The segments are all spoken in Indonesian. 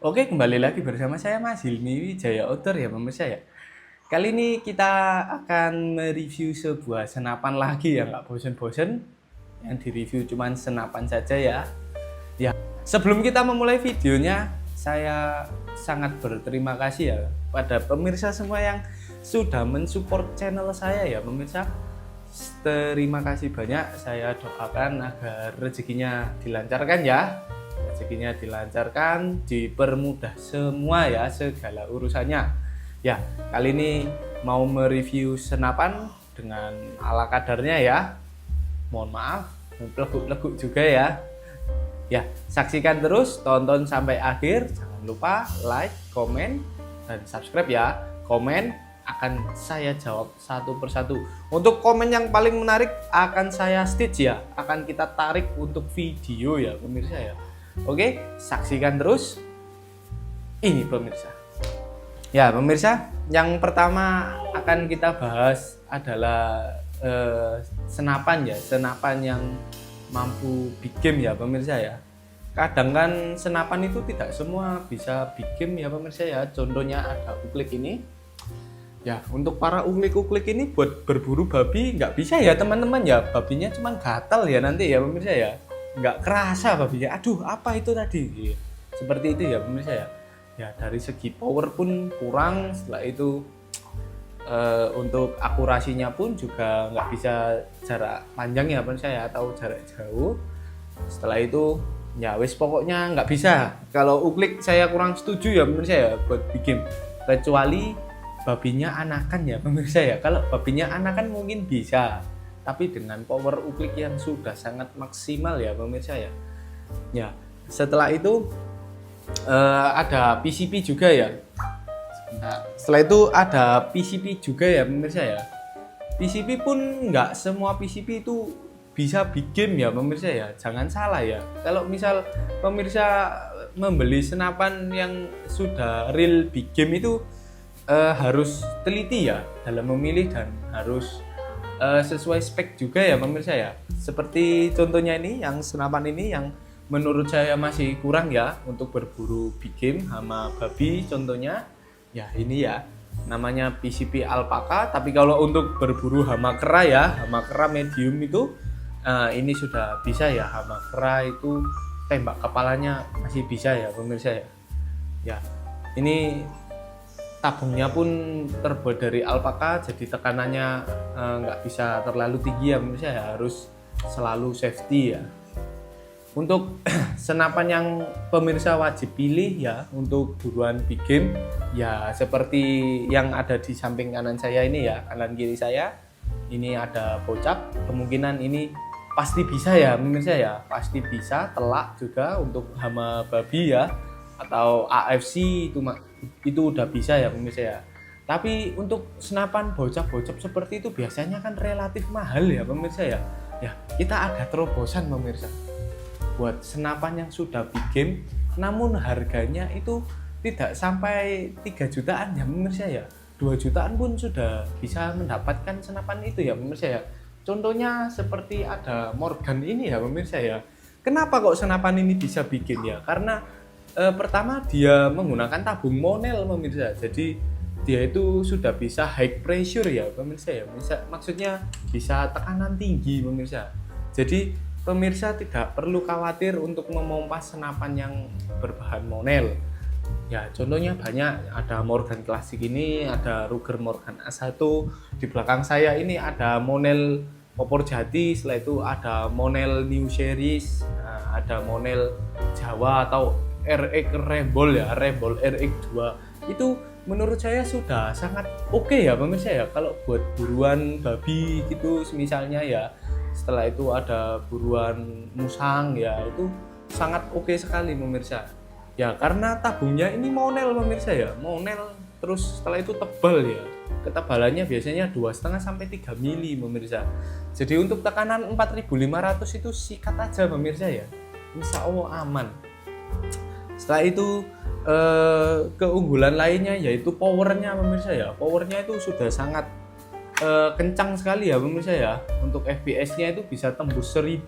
Oke, kembali lagi bersama saya Mas Hilmi Wijaya Outdoor ya pemirsa ya. Kali ini kita akan mereview sebuah senapan lagi yang nggak bosen-bosen. Yang direview cuman senapan saja ya. Ya, sebelum kita memulai videonya, saya sangat berterima kasih ya pada pemirsa semua yang sudah mensupport channel saya ya pemirsa. Terima kasih banyak, saya doakan agar rezekinya dilancarkan ya. Rezekinya dilancarkan, dipermudah semua ya segala urusannya. Ya, kali ini mau mereview senapan dengan ala kadarnya ya. Mohon maaf, leguk-leguk juga ya. Ya, saksikan terus, tonton sampai akhir. Jangan lupa like, komen, dan subscribe ya. Komen akan saya jawab satu persatu. Untuk komen yang paling menarik akan saya stitch ya, akan kita tarik untuk video ya pemirsa ya. Oke, saksikan terus. Ini pemirsa. Ya pemirsa, yang pertama akan kita bahas adalah senapan ya, senapan yang mampu big game ya pemirsa ya. Kadang kan senapan itu tidak semua bisa big game ya pemirsa ya. Contohnya ada uklik ini. Ya, untuk para uklik-uklik ini buat berburu babi nggak bisa ya teman-teman ya. Babinya cuma gatal ya nanti ya pemirsa ya. Nggak kerasa babinya. Aduh, apa itu tadi? Seperti itu ya pemirsa ya. Ya, dari segi power pun kurang. Setelah itu untuk akurasinya pun juga nggak bisa jarak panjang ya pemirsa ya, atau jarak jauh. Setelah itu ya wis pokoknya nggak bisa. Kalau uklik saya kurang setuju ya pemirsa ya buat bikin, kecuali babinya anakan ya pemirsa ya. Kalau babinya anakan mungkin bisa, tapi dengan power uklik yang sudah sangat maksimal ya pemirsa ya. Ya, setelah itu ada PCP juga ya. Nah, setelah itu ada PCP juga ya pemirsa ya. PCP pun nggak semua PCP itu bisa big game ya pemirsa ya. Jangan salah ya. Kalau misal pemirsa membeli senapan yang sudah real big game itu harus teliti ya dalam memilih, dan harus sesuai spek juga ya pemirsa ya. Seperti contohnya ini, yang senapan ini yang menurut saya masih kurang ya untuk berburu big game hama babi contohnya. Ya ini ya, namanya PCP Alpaka. Tapi kalau untuk berburu hama kera ya, hama kera medium itu ini sudah bisa ya. Hama kera itu tembak kepalanya masih bisa ya pemirsa ya. Ya, ini tabungnya pun terbuat dari alpaka, jadi tekanannya nggak bisa terlalu tinggi ya pemirsa ya, harus selalu safety ya. Untuk senapan yang pemirsa wajib pilih ya untuk buruan big game ya, seperti yang ada di samping kanan saya ini ya, kanan kiri saya ini ada bocap. Kemungkinan ini pasti bisa ya pemirsa ya, pasti bisa telak juga untuk hama babi ya, atau AFC itu udah bisa ya pemirsa ya. Tapi untuk senapan bocap-bocap seperti itu biasanya kan relatif mahal ya pemirsa ya. Ya, kita ada terobosan pemirsa buat senapan yang sudah big game, namun harganya itu tidak sampai 3 jutaan ya pemirsa ya. 2 jutaan pun sudah bisa mendapatkan senapan itu ya pemirsa ya. Contohnya seperti ada Morgan ini ya pemirsa ya. Kenapa kok senapan ini bisa bikin ya? Karena pertama dia menggunakan tabung monel pemirsa, jadi dia itu sudah bisa high pressure ya pemirsa ya. Maksudnya bisa tekanan tinggi pemirsa. Jadi pemirsa tidak perlu khawatir untuk memompa senapan yang berbahan monel. Ya contohnya banyak, ada Morgan klasik ini, ada Ruger Morgan A1. Di belakang saya ini ada monel Popor Jati, setelah itu ada monel New Series, ada monel Jawa atau RX Rebel ya, Rebel RX2. Itu menurut saya sudah sangat oke ya pemirsa ya, kalau buat buruan babi gitu misalnya ya. Setelah itu ada buruan musang ya, itu sangat oke sekali pemirsa. Ya karena tabungnya ini monel pemirsa ya, monel, terus setelah itu tebal ya. Ketebalannya biasanya 2,5 sampai 3 mili pemirsa. Jadi untuk tekanan 4500 itu sikat aja pemirsa ya. Insya Allah aman. Setelah itu keunggulan lainnya yaitu powernya pemirsa ya. Powernya itu sudah sangat kencang sekali ya pemirsa ya. Untuk FPS-nya itu bisa tembus 1000,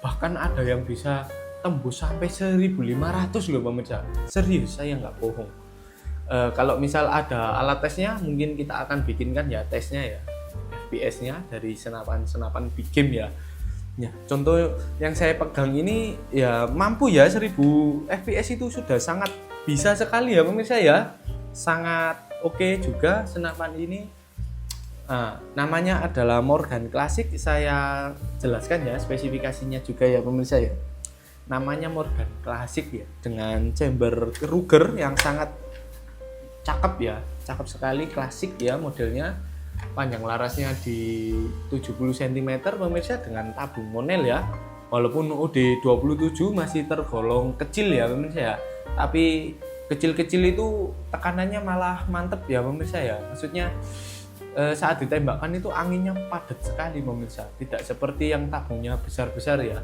bahkan ada yang bisa tembus sampai 1.500 loh pemirsa. Serius, saya nggak bohong. Kalau misal ada alat tesnya, mungkin kita akan bikinkan ya tesnya ya, FPS-nya dari senapan big game ya. Ya, contoh yang saya pegang ini ya mampu ya 1000 FPS itu sudah sangat bisa sekali ya pemirsa ya. Sangat oke juga senapan ini. Namanya adalah Morgan Classic. Saya jelaskan ya spesifikasinya juga ya pemirsa ya. Namanya Morgan Classic ya, dengan chamber Ruger yang sangat cakep ya, cakep sekali, klasik ya modelnya. Panjang larasnya di 70 cm pemirsa dengan tabung monel ya. Walaupun UD27 masih tergolong kecil ya pemirsa ya, tapi kecil-kecil itu tekanannya malah mantep ya pemirsa ya. Maksudnya saat ditembakkan itu anginnya padat sekali pemirsa, tidak seperti yang tabungnya besar-besar ya.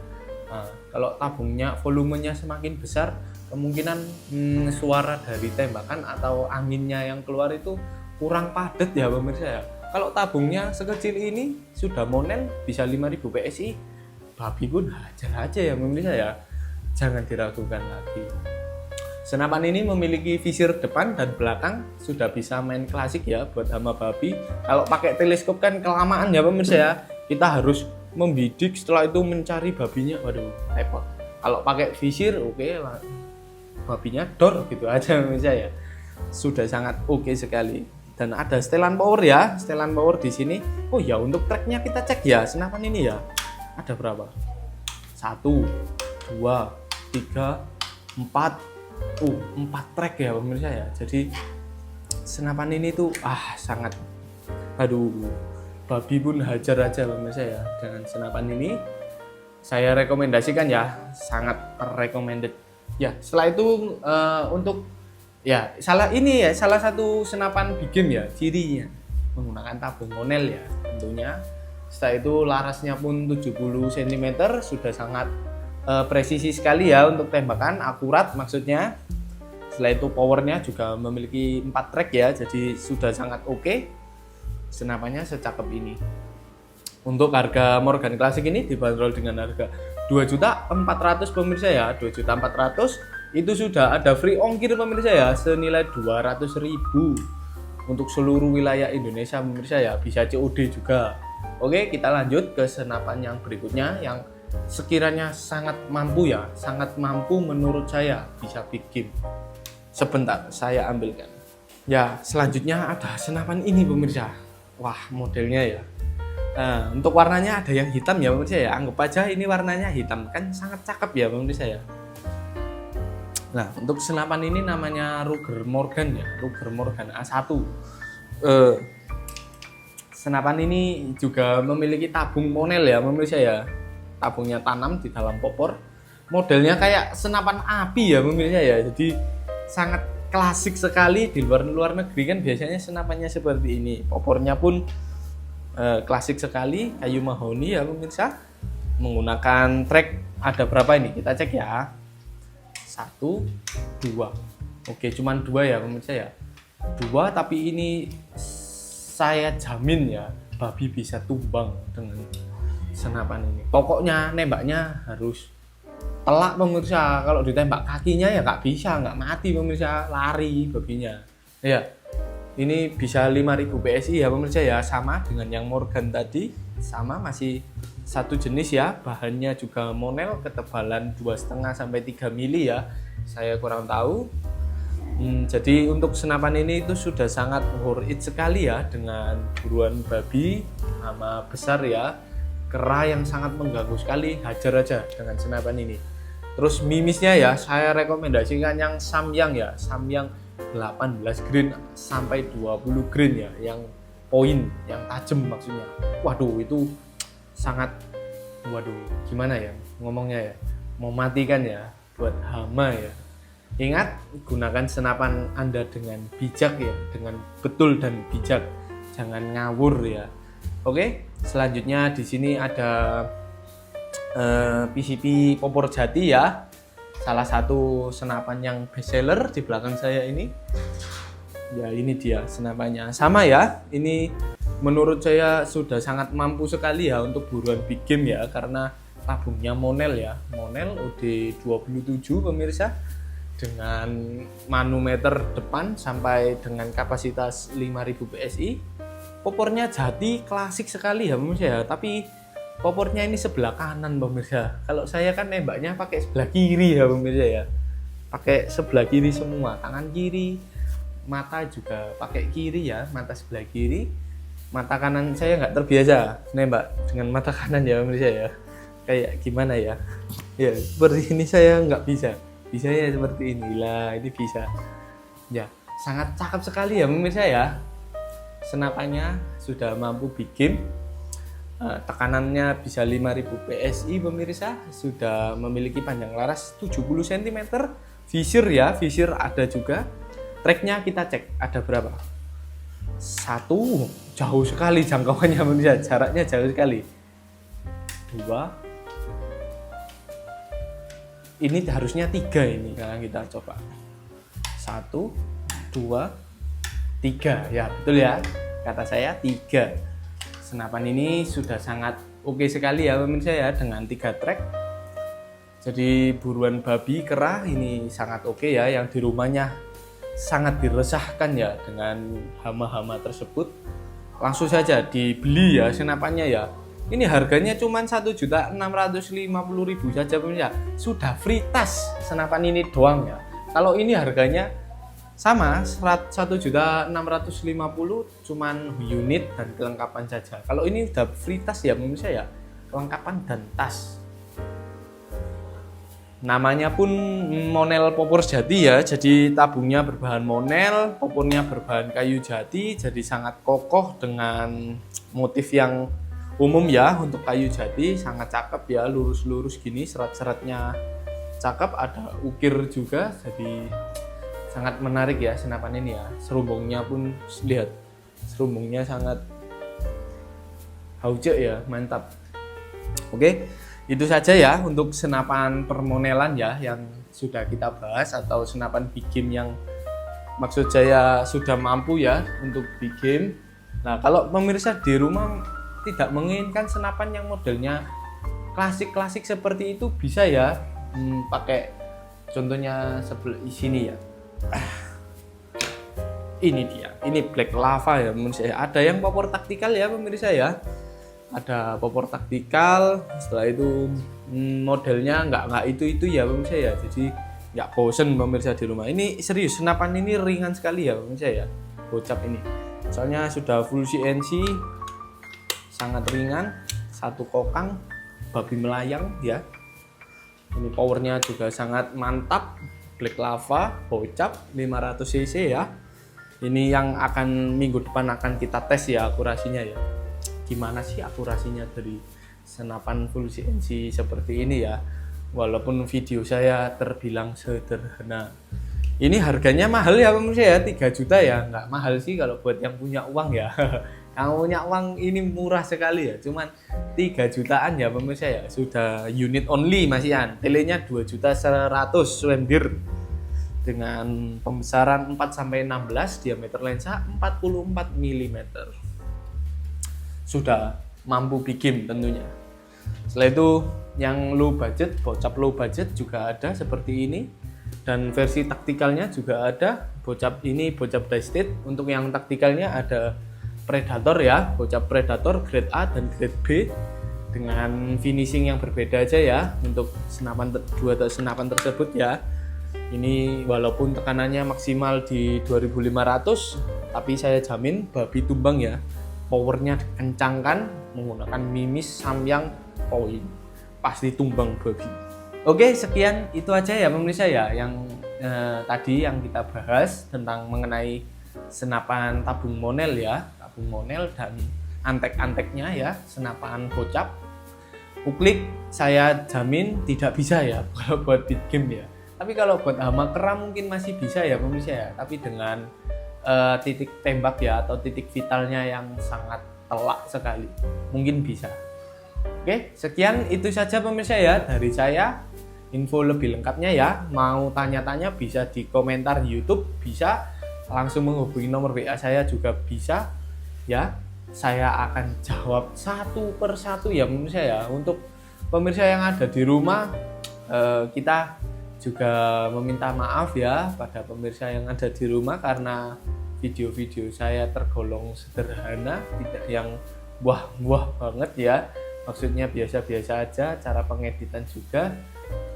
Kalau tabungnya volumenya semakin besar, kemungkinan suara dari tembakan atau anginnya yang keluar itu kurang padat ya pemirsa ya. Kalau tabungnya sekecil ini sudah monel bisa 5000 PSI, babi pun hajar aja ya pemirsa ya. Jangan diragukan lagi. Senapan ini memiliki visir depan dan belakang, sudah bisa main klasik ya buat hama babi. Kalau pakai teleskop kan kelamaan ya pemirsa ya. Kita harus membidik, setelah itu mencari babinya, waduh repot. Kalau pakai visir oke lah, babinya dor gitu aja pemirsa ya. Sudah sangat oke sekali. Dan ada setelan power ya, setelan power di sini. Oh ya, untuk tracknya kita cek ya, senapan ini ya. Ada berapa? 1, 2, 3, 4. 4 track ya pemirsa ya. Jadi senapan ini tuh sangat, babi pun hajar aja pemirsa ya. Dengan senapan ini saya rekomendasikan ya, sangat recommended. Ya, setelah itu untuk ya salah satu senapan big game ya, cirinya menggunakan tabung monel ya tentunya. Setelah itu larasnya pun 70 cm, sudah sangat presisi sekali ya untuk tembakan, akurat maksudnya. Setelah itu powernya juga memiliki 4 track ya, jadi sudah sangat oke. Senapannya secakep ini. Untuk harga Morgan Classic ini dibanderol dengan harga 2.400.000 pemirsa ya, 2.400.000. Itu sudah ada free ongkir pemirsa ya, senilai 200.000 untuk seluruh wilayah Indonesia pemirsa ya, bisa COD juga. Oke, kita lanjut ke senapan yang berikutnya yang sekiranya sangat mampu ya, sangat mampu menurut saya, bisa big game. Sebentar, saya ambilkan. Ya, selanjutnya ada senapan ini pemirsa. Wah, modelnya ya. Untuk warnanya ada yang hitam ya pemirsa ya, anggap aja ini warnanya hitam, kan sangat cakep ya pemirsa ya. Nah, untuk senapan ini namanya Ruger Morgan ya, Ruger Morgan A1. Senapan ini juga memiliki tabung monel ya pemirsa ya. Tabungnya tanam di dalam popor. Modelnya kayak senapan api ya pemirsa ya. Jadi sangat klasik sekali. Di luar negeri kan biasanya senapannya seperti ini. Popornya pun klasik sekali, kayu mahoni ya pemirsa. Menggunakan track ada berapa ini? Kita cek ya. 1, 2. Oke, cuman 2 ya pemirsa ya. 2, tapi ini saya jamin ya, babi bisa tumbang dengan senapan ini. Pokoknya nembaknya harus telak pemirsa. Kalau ditembak kakinya ya nggak bisa, nggak mati pemirsa, lari babinya. Ya, ini bisa 5000 PSI ya pemirsa ya, sama dengan yang Morgan tadi, sama masih satu jenis ya. Bahannya juga monel, ketebalan 2,5 sampai 3 mili ya, saya kurang tahu. Jadi untuk senapan ini itu sudah sangat worth it sekali ya, dengan buruan babi sama besar ya, kera yang sangat mengganggu sekali, hajar aja dengan senapan ini. Terus mimisnya ya, saya rekomendasikan yang Samyang ya, Samyang 18 grain sampai 20 grain ya, yang poin, yang tajam maksudnya. Waduh, itu sangat, gimana ya ngomongnya ya, mematikan ya buat hama ya. Ingat, gunakan senapan Anda dengan bijak ya, dengan betul dan bijak, jangan ngawur ya. Oke, selanjutnya di sini ada PCP Popor Jati ya, salah satu senapan yang best seller di belakang saya ini. Ya, ini dia senapannya, sama ya. Ini menurut saya sudah sangat mampu sekali ya untuk buruan big game ya, karena tabungnya Monel ya, Monel OD27 pemirsa, dengan manometer depan sampai dengan kapasitas 5000 PSI. Popornya Jati klasik sekali ya pemirsa ya, tapi popornya ini sebelah kanan pemirsa. Kalau saya kan nembaknya pakai sebelah kiri ya pemirsa ya, pakai sebelah kiri semua, tangan kiri, mata juga pakai kiri ya, mata sebelah kiri. Mata kanan saya nggak terbiasa nembak dengan mata kanan ya pemirsa ya, kayak gimana ya, ya seperti ini saya nggak bisa ya seperti inilah, ini bisa ya. Sangat cakep sekali ya pemirsa ya, senapannya sudah mampu bikin, tekanannya bisa 5000 PSI pemirsa, sudah memiliki panjang laras 70 cm, visir ya, visir ada juga. Tracknya kita cek ada berapa, satu, jauh sekali jangkauannya pemirsa, jaraknya jauh sekali. Dua, ini harusnya 3 ini, sekarang kita coba 1, 2, 3 ya, betul ya, kata saya 3. Senapan ini sudah sangat oke sekali ya pemirsa ya, dengan 3 track. Jadi buruan babi kera ini sangat oke ya, yang di rumahnya sangat diresahkan ya dengan hama-hama tersebut, langsung saja dibeli ya senapannya ya. Ini harganya cuma 1.650.000 saja pemirsa, sudah free tas senapan ini doang ya. Kalau ini harganya sama 1.650.000, cuman unit dan kelengkapan saja. Kalau ini udah free tas ya pemirsa ya, kelengkapan dan tas. Namanya pun Monel popor jati ya, jadi tabungnya berbahan Monel, popornya berbahan kayu jati, jadi sangat kokoh dengan motif yang umum ya untuk kayu jati, sangat cakep ya, lurus-lurus gini, serat-seratnya cakep, ada ukir juga, jadi sangat menarik ya senapan ini ya. Serumbungnya pun lihat, serumbungnya sangat hauce ya, mantap. Oke, itu saja ya untuk senapan permonelan ya yang sudah kita bahas, atau senapan big game yang maksud saya sudah mampu ya untuk big game. Nah, kalau pemirsa di rumah tidak menginginkan senapan yang modelnya klasik-klasik seperti itu, bisa ya pakai contohnya sebelah sini ya. Ini dia, ini Black Lava ya pemirsa. Ada yang popor taktikal ya pemirsa ya, ada popor taktikal. Setelah itu modelnya nggak itu ya pemirsa ya, jadi nggak bosen pemirsa di rumah. Ini serius, senapan ini ringan sekali ya pemirsa ya, bocap ini soalnya sudah full CNC, sangat ringan, satu kokang babi melayang ya. Ini powernya juga sangat mantap, Black Lava bocap 500 cc ya. Ini yang akan minggu depan akan kita tes ya akurasinya ya, gimana sih akurasinya dari senapan full CNC seperti ini ya. Walaupun video saya terbilang sederhana, ini harganya mahal ya pemirsa ya, 3 juta ya, nggak mahal sih kalau buat yang punya uang ya. Yang punya uang ini murah sekali ya, cuman 3 jutaan ya pemirsa ya, sudah unit only masihan. Telenya 2.100.000 Swendir dengan pembesaran 4-16, diameter lensa 44 mm. Sudah mampu bikin tentunya. Setelah itu yang low budget, bocap low budget juga ada seperti ini, dan versi taktikalnya juga ada. Bocap ini bocap die-state. Untuk yang taktikalnya ada Predator ya, bocap Predator grade A dan grade B dengan finishing yang berbeda aja ya untuk senapan dua senapan tersebut ya. Ini walaupun tekanannya maksimal di 2500, tapi saya jamin babi tumbang ya. Powernya dikencangkan menggunakan Mimis Samyang Point, pasti tumbang babi. Oke, sekian itu aja ya pemirsa ya yang tadi yang kita bahas tentang mengenai senapan tabung Monel ya, tabung Monel dan antek-anteknya ya, senapan bocap. Uklik saya jamin tidak bisa ya kalau buat big game ya. Tapi kalau buat hama kera mungkin masih bisa ya pemirsa ya, tapi dengan titik tembak ya atau titik vitalnya yang sangat telak sekali mungkin bisa. Oke, sekian itu saja pemirsa ya dari saya. Info lebih lengkapnya ya, mau tanya-tanya bisa di komentar YouTube, bisa langsung menghubungi nomor WA saya juga bisa ya. Saya akan jawab satu persatu ya pemirsa ya, untuk pemirsa yang ada di rumah, kita juga meminta maaf ya pada pemirsa yang ada di rumah karena video-video saya tergolong sederhana, tidak yang wah-wah banget ya. Maksudnya biasa-biasa aja, cara pengeditan juga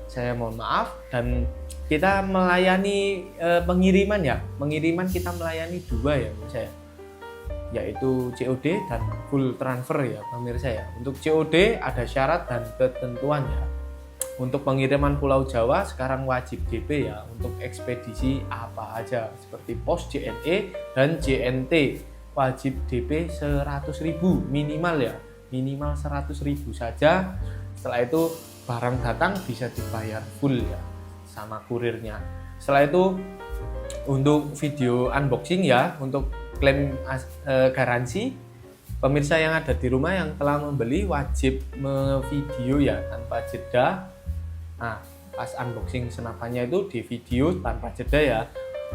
saya mohon maaf. Dan kita melayani pengiriman ya, kita melayani dua ya pemirsa ya, yaitu COD dan full transfer ya pemirsa ya. Untuk COD ada syarat dan ketentuan ya. Untuk pengiriman Pulau Jawa sekarang wajib DP ya. Untuk ekspedisi apa aja seperti pos JNE dan JNT wajib DP 100.000 minimal ya, minimal 100.000 saja. Setelah itu barang datang bisa dibayar full ya sama kurirnya. Setelah itu untuk video unboxing ya, untuk klaim garansi, pemirsa yang ada di rumah yang telah membeli wajib memvideo ya tanpa jeda. Nah, pas unboxing senapannya itu di video tanpa jeda ya.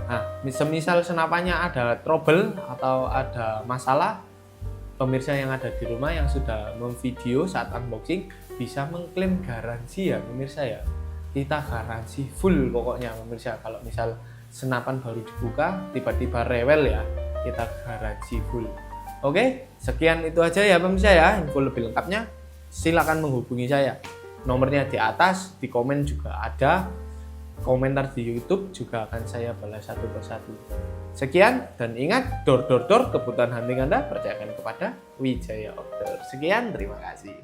Nah, semisal senapannya ada trouble atau ada masalah, pemirsa yang ada di rumah yang sudah memvideo saat unboxing bisa mengklaim garansi ya pemirsa ya. Kita garansi full pokoknya pemirsa. Kalau misal senapan baru dibuka tiba-tiba rewel ya, kita garansi full. Oke, sekian itu aja ya pemirsa ya. Info lebih lengkapnya silakan menghubungi saya. Nomornya di atas, di komen juga ada. Komentar di YouTube juga akan saya balas satu persatu. Sekian, dan ingat, kebutuhan hunting Anda percayakan kepada Wijaya Outdoor. Sekian, terima kasih.